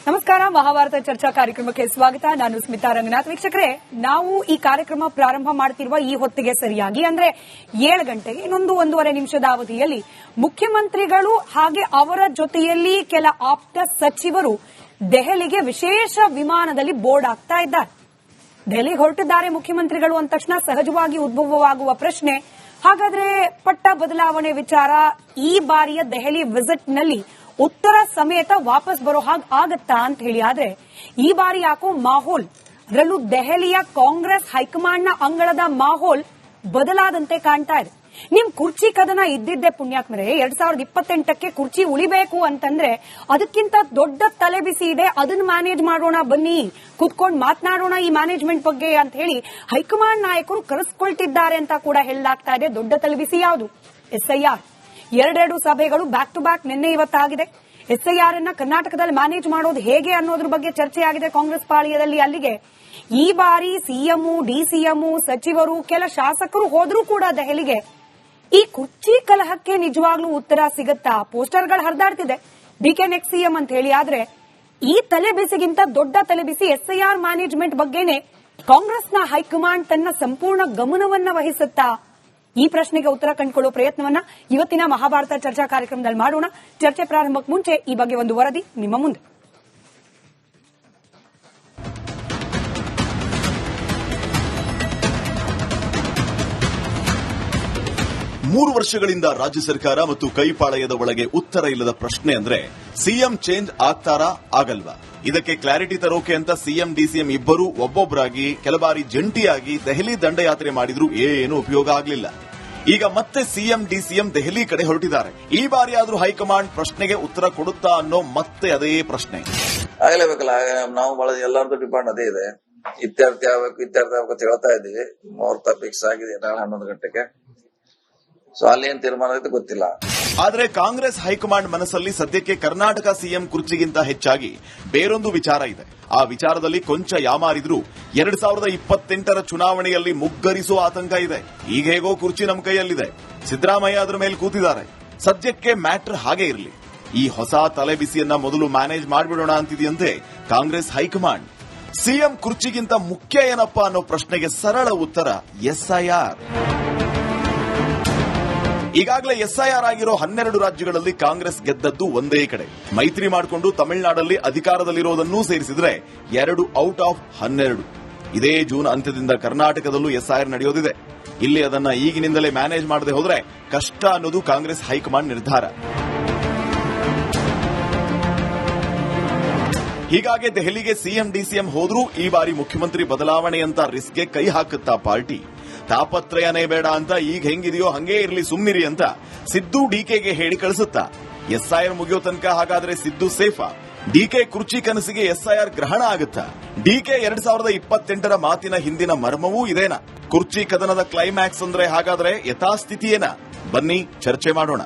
ನಮಸ್ಕಾರ, ಮಹಾಭಾರತ ಚರ್ಚಾ ಕಾರ್ಯಕ್ರಮಕ್ಕೆ ಸ್ವಾಗತ. ನಾನು ಸ್ಮಿತಾ ರಂಗನಾಥ್. ವೀಕ್ಷಕರೇ, ನಾವು ಈ ಕಾರ್ಯಕ್ರಮ ಪ್ರಾರಂಭ ಮಾಡ್ತಿರುವ ಈ ಹೊತ್ತಿಗೆ ಸರಿಯಾಗಿ ಅಂದ್ರೆ 7 ಗಂಟೆಗೆ ಒಂದೂವರೆ ನಿಮಿಷದ ಅವಧಿಯಲ್ಲಿ ಮುಖ್ಯಮಂತ್ರಿಗಳು ಹಾಗೆ ಅವರ ಜೊತೆಯಲ್ಲಿ ಕೆಲ ಆಪ್ತ ಸಚಿವರು ದೆಹಲಿಗೆ ವಿಶೇಷ ವಿಮಾನದಲ್ಲಿ ಬೋರ್ಡ್ ಆಗ್ತಾ ಇದ್ದಾರೆ. ದೆಹಲಿಗೆ ಹೊರಟಿದ್ದಾರೆ ಮುಖ್ಯಮಂತ್ರಿಗಳು ಅಂದ ತಕ್ಷಣ ಸಹಜವಾಗಿ ಉದ್ಭವವಾಗುವ ಪ್ರಶ್ನೆ, ಹಾಗಾದ್ರೆ ಪಟ್ಟ ಬದಲಾವಣೆ ವಿಚಾರ ಈ ಬಾರಿಯ ದೆಹಲಿ ವಿಸಿಟ್ ನಲ್ಲಿ ಉತ್ತರ ಸಮೇತ ವಾಪಸ್ ಬರೋ ಹಾಗೆ ಆಗತ್ತಾ ಅಂತ ಹೇಳಿ. ಆದ್ರೆ ಈ ಬಾರಿ ಯಾಕೋ ಮಾಹೋಲ್, ಅದರಲ್ಲೂ ದೆಹಲಿಯ ಕಾಂಗ್ರೆಸ್ ಹೈಕಮಾಂಡ್ನ ಅಂಗಳದ ಮಾಹೋಲ್ ಬದಲಾದಂತೆ ಕಾಣ್ತಾ ಇದೆ. ನಿಮ್ ಕುರ್ಚಿ ಕದನ ಇದ್ದಿದ್ದೆ ಪುಣ್ಯಾತ್ಮರೇ. 2028ಕ್ಕೆ ಕುರ್ಚಿ ಉಳಿಬೇಕು ಅಂತಂದ್ರೆ ಅದಕ್ಕಿಂತ ದೊಡ್ಡ ತಲೆಬಿಸಿ ಇದೆ. ಅದನ್ನ ಮ್ಯಾನೇಜ್ ಮಾಡೋಣ, ಬನ್ನಿ ಕುತ್ಕೊಂಡು ಮಾತನಾಡೋಣ ಈ ಮ್ಯಾನೇಜ್ಮೆಂಟ್ ಬಗ್ಗೆ ಅಂತ ಹೇಳಿ ಹೈಕಮಾಂಡ್ ನಾಯಕರು ಕರೆಸ್ಕೊಳ್ತಿದ್ದಾರೆ ಅಂತ ಕೂಡ ಹೇಳಲಾಗ್ತಾ ಇದೆ. ದೊಡ್ಡ ತಲೆಬಿಸಿ ಯಾವುದು? SIR. ಎರಡೆರಡು ಸಭೆಗಳು ಬ್ಯಾಕ್ ಟು ಬ್ಯಾಕ್ ನಿನ್ನೆ ಇವತ್ತಾಗಿದೆ. SIR ಅನ್ನ ಕರ್ನಾಟಕದಲ್ಲಿ ಮ್ಯಾನೇಜ್ ಮಾಡೋದು ಹೇಗೆ ಅನ್ನೋದ್ರ ಬಗ್ಗೆ ಚರ್ಚೆ ಆಗಿದೆ ಕಾಂಗ್ರೆಸ್ ಪಾಳ್ಯದಲ್ಲಿ. ಅಲ್ಲಿಗೆ ಈ ಬಾರಿ ಸಿಎಂ, DCM, ಸಚಿವರು, ಕೆಲ ಶಾಸಕರು ಹೋದ್ರೂ ಕೂಡ ದೆಹಲಿಗೆ ಈ ಕುರ್ಚಿ ಕಲಹಕ್ಕೆ ನಿಜವಾಗ್ಲೂ ಉತ್ತರ ಸಿಗತ್ತಾ? ಪೋಸ್ಟರ್ಗಳು ಹರಿದಾಡ್ತಿದೆ DK ನೆಕ್ಸ್ಟ್ CM ಅಂತ ಹೇಳಿ. ಆದ್ರೆ ಈ ತಲೆಬಿಸಿಗಿಂತ ದೊಡ್ಡ ತಲೆಬಿಸಿ SIR ಮ್ಯಾನೇಜ್ಮೆಂಟ್ ಬಗ್ಗೆನೆ ಕಾಂಗ್ರೆಸ್ನ ಹೈಕಮಾಂಡ್ ತನ್ನ ಸಂಪೂರ್ಣ ಗಮನವನ್ನ ವಹಿಸುತ್ತಾ? ಈ ಪ್ರಶ್ನೆಗೆ ಉತ್ತರ ಕಂಡುಕೊಳ್ಳೋ ಪ್ರಯತ್ನವನ್ನ ಇವತ್ತಿನ ಮಹಾಭಾರತ ಚರ್ಚಾ ಕಾರ್ಯಕ್ರಮದಲ್ಲಿ ಮಾಡೋಣ. ಚರ್ಚೆ ಪ್ರಾರಂಭಕ್ಕೆ ಮುಂಚೆ ಈ ಬಗ್ಗೆ ಒಂದು ವರದಿ ನಿಮ್ಮ ಮುಂದೆ. 3 ವರ್ಷಗಳಿಂದ ರಾಜ್ಯ ಸರ್ಕಾರ ಮತ್ತು ಕೈಪಾಳಯದ ಒಳಗೆ ಉತ್ತರ ಇಲ್ಲದ ಪ್ರಶ್ನೆ ಅಂದ್ರೆ ಸಿಎಂ ಚೇಂಜ್ ಆಗ್ತಾರಾ ಆಗಲ್ವಾ? ಇದಕ್ಕೆ ಕ್ಲಾರಿಟಿ ತರೋಕೆ ಅಂತ ಸಿಎಂ DCM ಇಬ್ಬರು ಒಬ್ಬೊಬ್ಬರಾಗಿ ಕೆಲ ಬಾರಿ ಜಂಟಿಯಾಗಿ ದೆಹಲಿ ದಂಡಯಾತ್ರೆ ಮಾಡಿದ್ರು ಏನೂ ಉಪಯೋಗ ಆಗಲಿಲ್ಲ. ಈಗ ಮತ್ತೆ ಸಿಎಂ DCM ದೆಹಲಿ ಕಡೆ ಹೊರಟಿದ್ದಾರೆ. ಈ ಬಾರಿ ಆದ್ರೂ ಹೈಕಮಾಂಡ್ ಪ್ರಶ್ನೆಗೆ ಉತ್ತರ ಕೊಡುತ್ತಾ ಅನ್ನೋ ಮತ್ತೆ ಅದೇ ಪ್ರಶ್ನೆ ಆಗ್ಲೇಬೇಕಲ್ಲ. ನಾವು ಬಹಳ ಎಲ್ಲರದ್ದು ಡಿಪಾರ್ಟ್ ಅದೇ ಇದೆ. ಇತ್ಯರ್ಥ ಆಗ್ಬೇಕು ಅಂತ ಹೇಳ್ತಾ ಇದ್ದೀವಿ. ಮುಹೂರ್ತ ಫಿಕ್ಸ್ ಆಗಿದೆ ನಾಳೆ 11 ಗಂಟೆಗೆ. ಸೊ ಅಲ್ಲಿ ಏನ್ ತೀರ್ಮಾನ ಆಗುತ್ತೆ ಗೊತ್ತಿಲ್ಲ. ಆದ್ರೆ ಕಾಂಗ್ರೆಸ್ ಹೈಕಮಾಂಡ್ ಮನಸ್ಸಲ್ಲಿ ಸದ್ಯಕ್ಕೆ ಕರ್ನಾಟಕ ಸಿಎಂ ಕುರ್ಚಿಗಿಂತ ಹೆಚ್ಚಾಗಿ ಬೇರೊಂದು ವಿಚಾರ ಇದೆ. ಆ ವಿಚಾರದಲ್ಲಿ ಕೊಂಚ ಯಾಮಾರಿದ್ರು 2028ರ ಚುನಾವಣೆಯಲ್ಲಿ ಮುಗ್ಗರಿಸುವ ಆತಂಕ ಇದೆ. ಈಗ ಹೇಗೋ ಕುರ್ಚಿ ನಮ್ಮ ಕೈಯಲ್ಲಿದೆ, ಸಿದ್ದರಾಮಯ್ಯ ಅದರ ಮೇಲೆ ಕೂತಿದ್ದಾರೆ. ಸದ್ಯಕ್ಕೆ ಮ್ಯಾಟರ್ ಹಾಗೆ ಇರಲಿ, ಈ ಹೊಸ ತಲೆಬಿಸಿಯನ್ನ ಮೊದಲು ಮ್ಯಾನೇಜ್ ಮಾಡಿಬಿಡೋಣ ಅಂತಿದೆಯಂತೆ ಕಾಂಗ್ರೆಸ್ ಹೈಕಮಾಂಡ್. ಸಿಎಂ ಕುರ್ಚಿಗಿಂತ ಮುಖ್ಯ ಏನಪ್ಪಾ ಅನ್ನೋ ಪ್ರಶ್ನೆಗೆ ಸರಳ ಉತ್ತರ SIR. ಈಗಾಗಲೇ SIR ಆಗಿರೋ 12 ರಾಜ್ಯಗಳಲ್ಲಿ ಕಾಂಗ್ರೆಸ್ ಗೆದ್ದದ್ದು ಒಂದೇ ಕಡೆ. ಮೈತ್ರಿ ಮಾಡಿಕೊಂಡು ತಮಿಳುನಾಡಲ್ಲಿ ಅಧಿಕಾರದಲ್ಲಿರೋದನ್ನೂ ಸೇರಿಸಿದ್ರೆ 2 ಔಟ್ ಆಫ್ 12. ಇದೇ ಜೂನ್ ಅಂತ್ಯದಿಂದ ಕರ್ನಾಟಕದಲ್ಲೂ SIR ನಡೆಯೋದಿದೆ. ಇಲ್ಲಿ ಅದನ್ನ ಈಗಿನಿಂದಲೇ ಮ್ಯಾನೇಜ್ ಮಾಡದೆ ಹೋದ್ರೆ ಕಷ್ಟ ಅನ್ನೋದು ಕಾಂಗ್ರೆಸ್ ಹೈಕಮಾಂಡ್ ನಿರ್ಧಾರ. ಹೀಗಾಗಿ ದೆಹಲಿಗೆ ಸಿಎಂ DCM ಹೋದ್ರೂ ಈ ಬಾರಿ ಮುಖ್ಯಮಂತ್ರಿ ಬದಲಾವಣೆ ಅಂತ ರಿಸ್ಕ್ಗೆ ಕೈ ಹಾಕುತ್ತಾ ಪಾರ್ಟಿ? ತಾಪತ್ರಯನೇ ಬೇಡ ಅಂತ ಈಗ ಹೆಂಗಿದೆಯೋ ಹಂಗೇ ಇರಲಿ ಸುಮ್ನಿರಿ ಅಂತ ಸಿದ್ದು DKಗೆ ಹೇಳಿ ಕಳಿಸುತ್ತಾ? SIR ಮುಗಿಯೋ ತನಕ ಹಾಗಾದ್ರೆ ಸಿದ್ದು ಸೇಫಾ? DK ಕುರ್ಚಿ ಕನಸಿಗೆ SIR ಗ್ರಹಣ ಆಗುತ್ತಾ? DK 2028ರ ಮಾತಿನ ಹಿಂದಿನ ಮರ್ಮವೂ ಇದೇನಾ? ಕುರ್ಚಿ ಕದನದ ಕ್ಲೈಮ್ಯಾಕ್ಸ್ ಅಂದ್ರೆ ಹಾಗಾದ್ರೆ ಯಥಾಸ್ಥಿತಿಯೇನಾ? ಬನ್ನಿ ಚರ್ಚೆ ಮಾಡೋಣ.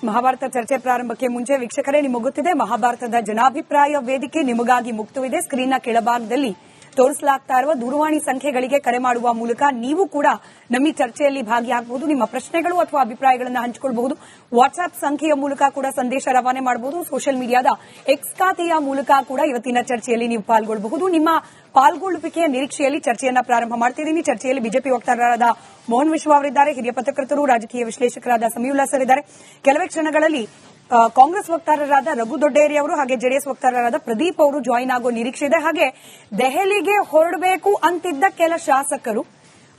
ಮಹಾಭಾರತ ಚರ್ಚೆ ಪ್ರಾರಂಭಕ್ಕೆ ಮುಂಚೆ ವೀಕ್ಷಕರೇ, ನಿಮಗೆ ಗೊತ್ತಿದೆ ಮಹಾಭಾರತದ ಜನಾಭಿಪ್ರಾಯ ವೇದಿಕೆ ನಿಮಗಾಗಿ ಮುಕ್ತವಿದೆ. ಸ್ಕ್ರೀನ್ನ ಕೆಳಭಾಗದಲ್ಲಿ ತೋರಿಸಲಾಗ್ತಾ ಇರುವ ದೂರವಾಣಿ ಸಂಖ್ಯೆಗಳಿಗೆ ಕರೆ ಮಾಡುವ ಮೂಲಕ ನೀವು ಕೂಡ ನಮ್ಮ ಚರ್ಚೆಯಲ್ಲಿ ಭಾಗಿಯಾಗಬಹುದು. ನಿಮ್ಮ ಪ್ರಶ್ನೆಗಳು ಅಥವಾ ಅಭಿಪ್ರಾಯಗಳನ್ನು ಹಂಚಿಕೊಳ್ಳಬಹುದು. ವಾಟ್ಸ್ಆಪ್ ಸಂಖ್ಯೆಯ ಮೂಲಕ ಕೂಡ ಸಂದೇಶ ರವಾನೆ ಮಾಡಬಹುದು. ಸೋಷಿಯಲ್ ಮೀಡಿಯಾದ X ಖಾತೆಯ ಮೂಲಕ ಕೂಡ ಇವತ್ತಿನ ಚರ್ಚೆಯಲ್ಲಿ ನೀವು ಪಾಲ್ಗೊಳ್ಳಬಹುದು. ನಿಮ್ಮ ಪಾಲ್ಗೊಳ್ಳುವಿಕೆಯ ನಿರೀಕ್ಷೆಯಲ್ಲಿ ಚರ್ಚೆಯನ್ನ ಪ್ರಾರಂಭ ಮಾಡ್ತಿದ್ದೀನಿ. ಚರ್ಚೆಯಲ್ಲಿ ಬಿಜೆಪಿ ವಕ್ತಾರರಾದ ಮೋಹನ್ ವಿಶ್ವ ಅವರಿದ್ದಾರೆ, ಹಿರಿಯ ಪತ್ರಕರ್ತರು, ರಾಜಕೀಯ ವಿಶ್ಲೇಷಕರಾದ ಸಮೀವುಲ್ಲಾ ಸರ್ ಇದ್ದಾರೆ. ಕೆಲವೇ ಕ್ಷಣಗಳಲ್ಲಿ ಕಾಂಗ್ರೆಸ್ ವಕ್ತಾರರಾದ ರಘು ದೊಡ್ಡೇರಿ ಅವರು ಹಾಗೆ JDS ವಕ್ತಾರರಾದ ಪ್ರದೀಪ್ ಅವರು ಜಾಯಿನ್ ಆಗೋ ನಿರೀಕ್ಷೆ ಇದೆ. ಹಾಗೆ ದೆಹಲಿಗೆ ಹೊರಡಬೇಕು ಅಂತಿದ್ದ ಕೆಲ ಶಾಸಕರು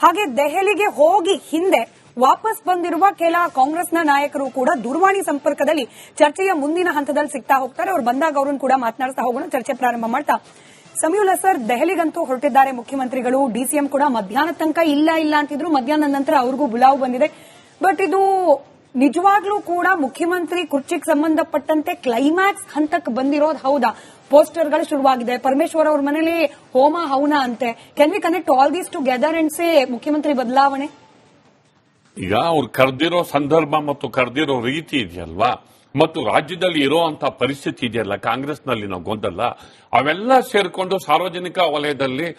ಹಾಗೆ ದೆಹಲಿಗೆ ಹೋಗಿ ಹಿಂದೆ ವಾಪಸ್ ಬಂದಿರುವ ಕೆಲ ಕಾಂಗ್ರೆಸ್ನ ನಾಯಕರು ಕೂಡ ದೂರವಾಣಿ ಸಂಪರ್ಕದಲ್ಲಿ ಚರ್ಚೆಯ ಮುಂದಿನ ಹಂತದಲ್ಲಿ ಸಿಗ್ತಾ ಹೋಗ್ತಾರೆ. ಅವರು ಬಂದಾಗ ಅವರನ್ನು ಕೂಡ ಮಾತನಾಡ್ತಾ ಹೋಗೋಣ. ಚರ್ಚೆ ಪ್ರಾರಂಭ ಮಾಡ್ತಾ ಸಮೀವುಲ್ಲಾ ಸರ್, ದೆಹಲಿಗಂತೂ ಹೊರಟಿದ್ದಾರೆ ಮುಖ್ಯಮಂತ್ರಿಗಳು. DCM ಕೂಡ ಮಧ್ಯಾಹ್ನ ತನಕ ಇಲ್ಲ ಅಂತಿದ್ರು. ಮಧ್ಯಾಹ್ನದ ನಂತರ ಅವ್ರಿಗೂ ಬುಲಾವ್ ಬಂದಿದೆ. ಬಟ್ ಇದು ನಿಜವಾಗ್ಲೂ ಕೂಡ ಮುಖ್ಯಮಂತ್ರಿ ಕುರ್ಚಿಗೆ ಸಂಬಂಧಪಟ್ಟಂತೆ ಕ್ಲೈಮ್ಯಾಕ್ಸ್ ಹಂತಕ್ಕೆ ಬಂದಿರೋದು ಹೌದಾ? ಪೋಸ್ಟರ್ಗಳು ಶುರುವಾಗಿದೆ. ಪರಮೇಶ್ವರ್ ಅವ್ರ ಮನೇಲಿ ಹೋಮ ಹವನ ಅಂತೆ. Can we connect all these together and say ಮುಖ್ಯಮಂತ್ರಿ ಬದಲಾವಣೆ? ಈಗ ಅವ್ರು ಕರೆದಿರೋ ಸಂದರ್ಭ ಮತ್ತು ಕರೆದಿರೋ ರೀತಿ ಇದೆಯಲ್ವಾ, ಮತ್ತು ರಾಜ್ಯದಲ್ಲಿ ಇರುವಂತ ಪರಿಸ್ಥಿತಿ ಇದೆಯಲ್ಲ, ಕಾಂಗ್ರೆಸ್ನಲ್ಲಿನ ಗೊಂದಲ, ಅವೆಲ್ಲ ಸೇರ್ಕೊಂಡು ಸಾರ್ವಜನಿಕ ವಲಯದಲ್ಲಿ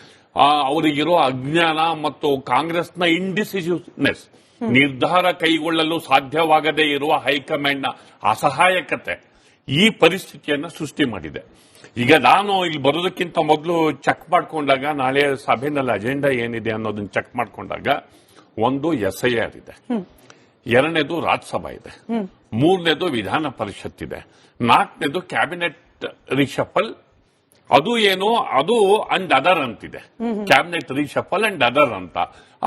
ಅವರಿಗಿರೋ ಅಜ್ಞಾನ ಮತ್ತು ಕಾಂಗ್ರೆಸ್ನ ಇಂಡಿಸಿಸಿವ್ನೆಸ್ ನಿರ್ಧಾರ ಕೈಗೊಳ್ಳಲು ಸಾಧ್ಯವಾಗದೇ ಇರುವ ಹೈಕಮಾಂಡ್ನ ಅಸಹಾಯಕತೆ ಈ ಪರಿಸ್ಥಿತಿಯನ್ನ ಸೃಷ್ಟಿ ಮಾಡಿದೆ. ಈಗ ನಾನು ಇಲ್ಲಿ ಬರೋದಕ್ಕಿಂತ ಮೊದಲು ಚೆಕ್ ಮಾಡ್ಕೊಂಡಾಗ, ನಾಳೆ ಸಭೆಯಲ್ಲಿ ಅಜೆಂಡಾ ಏನಿದೆ ಅನ್ನೋದನ್ನ ಚೆಕ್ ಮಾಡ್ಕೊಂಡಾಗ, ಒಂದು SIR ಇದೆ, ಎರಡನೇದು ರಾಜ್ಯಸಭಾ ಇದೆ, ಮೂರನೇದು ವಿಧಾನ ಪರಿಷತ್ ಇದೆ, ನಾಲ್ಕನೇದು ಕ್ಯಾಬಿನೆಟ್ ರಿಷಫಲ್, ಅದು ಏನು ಅದು ಅಂಡ್ ಅದರ್ ಅಂತಿದೆ. ಕ್ಯಾಬಿನೆಟ್ ರಿಷಫಲ್ ಅಂಡ್ ಅದರ್ ಅಂತ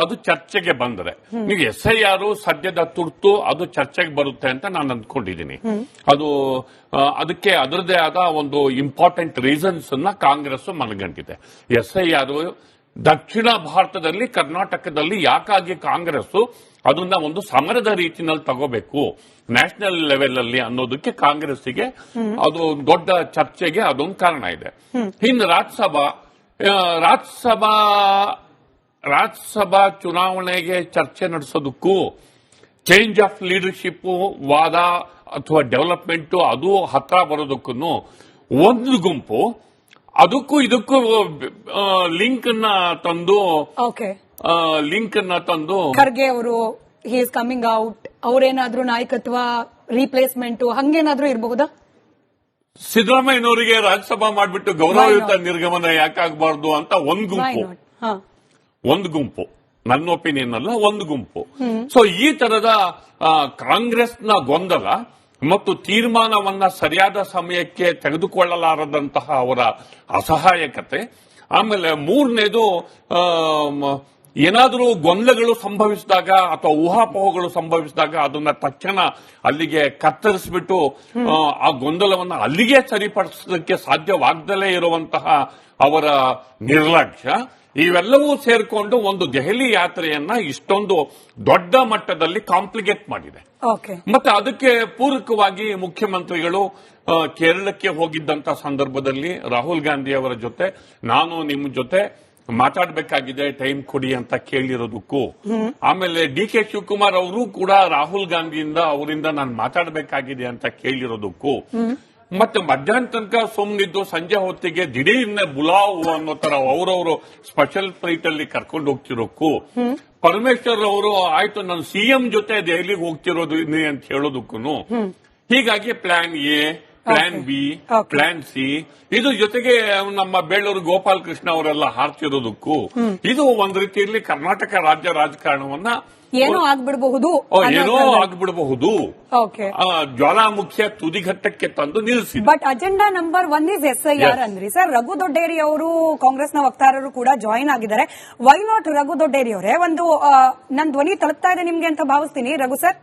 ಅದು ಚರ್ಚೆಗೆ ಬಂದ್ರೆ, ನೀವು SIR ಸದ್ಯದ ತುರ್ತು ಅದು ಚರ್ಚೆಗೆ ಬರುತ್ತೆ ಅಂತ ನಾನು ಅಂದ್ಕೊಂಡಿದ್ದೀನಿ. ಅದಕ್ಕೆ ಅದರದೇ ಆದ ಒಂದು ಇಂಪಾರ್ಟೆಂಟ್ ರೀಸನ್ಸ್ ಅನ್ನ ಕಾಂಗ್ರೆಸ್ ಮನಗಂಡಿದೆ. SIR ದಕ್ಷಿಣ ಭಾರತದಲ್ಲಿ, ಕರ್ನಾಟಕದಲ್ಲಿ ಯಾಕಾಗಿ ಕಾಂಗ್ರೆಸ್ ಅದನ್ನ ಒಂದು ಸಮರದ ರೀತಿಯಲ್ಲಿ ತಗೋಬೇಕು ನ್ಯಾಷನಲ್ ಲೆವೆಲ್ ಅಲ್ಲಿ ಅನ್ನೋದಕ್ಕೆ ಕಾಂಗ್ರೆಸ್ಸಿಗೆ ಅದು ದೊಡ್ಡ ಚರ್ಚೆಗೆ ಅದೊಂದು ಕಾರಣ ಇದೆ. ಇನ್ನು ರಾಜ್ಯಸಭಾ ಚುನಾವಣೆಗೆ ಚರ್ಚೆ ನಡೆಸೋದಕ್ಕೂ, ಚೇಂಜ್ ಆಫ್ ಲೀಡರ್ಶಿಪ್ ವಾದ ಅಥವಾ ಡೆವಲಪ್ಮೆಂಟ್ ಅದು ಹತ್ರ ಬರೋದಕ್ಕೂ ಒಂದು ಗುಂಪು ಅದಕ್ಕೂ ಇದಕ್ಕೂ ಲಿಂಕ್ ಅನ್ನ ತಂದು ಖರ್ಗೆ ಅವರು ಹಿ ಇಸ್ ಕಮಿಂಗ್ ಔಟ್, ಅವರೇನಾದ್ರೂ ನಾಯಕತ್ವ ರೀಪ್ಲೇಸ್ಮೆಂಟ್ ಹಂಗೇನಾದ್ರೂ ಇರಬಹುದಾ? ಸಿದ್ದರಾಮಯ್ಯನವರಿಗೆ ರಾಜ್ಯಸಭಾ ಮಾಡಿಬಿಟ್ಟು ಗೌರವಯುತ ನಿರ್ಗಮನ ಯಾಕಾಗಬಾರ್ದು ಅಂತ ಒಂದು ಗುಂಪು, ನನ್ನ ಒಪಿನಿಯನ್ ಅಲ್ಲ, ಒಂದು ಗುಂಪು. ಸೊ ಈ ತರದ ಕಾಂಗ್ರೆಸ್ನ ಗೊಂದಲ ಮತ್ತು ತೀರ್ಮಾನವನ್ನ ಸರಿಯಾದ ಸಮಯಕ್ಕೆ ತೆಗೆದುಕೊಳ್ಳಲಾರದಂತಹ ಅವರ ಅಸಹಾಯಕತೆ, ಆಮೇಲೆ ಮೂರನೇದು ಏನಾದರೂ ಗೊಂದಲಗಳು ಸಂಭವಿಸಿದಾಗ ಅಥವಾ ಊಹಾಪೋಹಗಳು ಸಂಭವಿಸಿದಾಗ ಅದನ್ನ ತಕ್ಷಣ ಅಲ್ಲಿಗೆ ಕತ್ತರಿಸಿಬಿಟ್ಟು ಆ ಗೊಂದಲವನ್ನು ಅಲ್ಲಿಗೆ ಸರಿಪಡಿಸೋದಕ್ಕೆ ಸಾಧ್ಯವಾಗದಲೇ ಇರುವಂತಹ ಅವರ ನಿರ್ಲಕ್ಷ್ಯ, ಇವೆಲ್ಲವೂ ಸೇರ್ಕೊಂಡು ಒಂದು ದೆಹಲಿ ಯಾತ್ರೆಯನ್ನ ಇಷ್ಟೊಂದು ದೊಡ್ಡ ಮಟ್ಟದಲ್ಲಿ ಕಾಂಪ್ಲಿಕೇಟ್ ಮಾಡಿದೆ. ಮತ್ತೆ ಅದಕ್ಕೆ ಪೂರಕವಾಗಿ ಮುಖ್ಯಮಂತ್ರಿಗಳು ಕೇರಳಕ್ಕೆ ಹೋಗಿದ್ದಂತ ಸಂದರ್ಭದಲ್ಲಿ ರಾಹುಲ್ ಗಾಂಧಿ ಅವರ ಜೊತೆ ನಾನು ನಿಮ್ಮ ಜೊತೆ ಮಾತಾಡಬೇಕಾಗಿದೆ, ಟೈಮ್ ಕೊಡಿ ಅಂತ ಕೇಳಿರೋದಕ್ಕೂ, ಆಮೇಲೆ DK ಶಿವಕುಮಾರ್ ಅವರು ಕೂಡ ರಾಹುಲ್ ಗಾಂಧಿಯಿಂದ ಅವರಿಂದ ನಾನು ಮಾತಾಡಬೇಕಾಗಿದೆ ಅಂತ ಕೇಳಿರೋದಕ್ಕೂ, ಮತ್ತೆ ಮಧ್ಯಾಹ್ನ ತನಕ ಸುಮ್ಮನಿದ್ದು ಸಂಜೆ ಹೊತ್ತಿಗೆ ದಿಢೀರ್ನೆ ಬುಲಾವ್ ಅನ್ನೋ ತರ ಅವರವರು ಸ್ಪೆಷಲ್ ಫ್ಲೈಟ್ ಅಲ್ಲಿ ಕರ್ಕೊಂಡು ಹೋಗ್ತಿರೋಕ್ಕೂ, ಪರಮೇಶ್ವರ್ ಅವರು ಆಯ್ತು ನಾನು CM ಜೊತೆ ದೆಹಲಿಗೆ ಹೋಗ್ತಿರೋದು ಅಂತ ಹೇಳೋದಕ್ಕೂ, ಹೀಗಾಗಿ plan A, plan B, plan C, ಇದು ಜೊತೆಗೆ ನಮ್ಮ ಬೇಳೂರು ಗೋಪಾಲ್ ಕೃಷ್ಣ ಅವರೆಲ್ಲ ಹಾರ್ತಿರೋದಕ್ಕೂ, ಇದು ಒಂದು ರೀತಿಯಲ್ಲಿ ಕರ್ನಾಟಕ ರಾಜ್ಯ ರಾಜಕಾರಣವನ್ನ ಏನೋ ಆಗ್ಬಿಡಬಹುದು ಜ್ವಾಲಾಮುಖಿಯ ತುದಿಘಟ್ಟಕ್ಕೆ ತಂದು ನಿಲ್ಲಿಸಿದೆ. But agenda number 1 is SIR ಅಂದ್ರಿ ಸರ್. ರಘು ದೊಡ್ಡೇರಿ ಅವರು ಕಾಂಗ್ರೆಸ್ನ ವಕ್ತಾರರು ಕೂಡ ಜಾಯಿನ್ ಆಗಿದ್ದಾರೆ. ವೈ ನಾಟ್ ರಘು ದೊಡ್ಡೇರಿ ಅವರೇ? ಒಂದು ನನ್ನ ಧ್ವನಿ ತಲುಪ್ತಾ ಇದೆ ನಿಮ್ಗೆ ಅಂತ ಭಾವಿಸ್ತೀನಿ. ರಘು ಸರ್.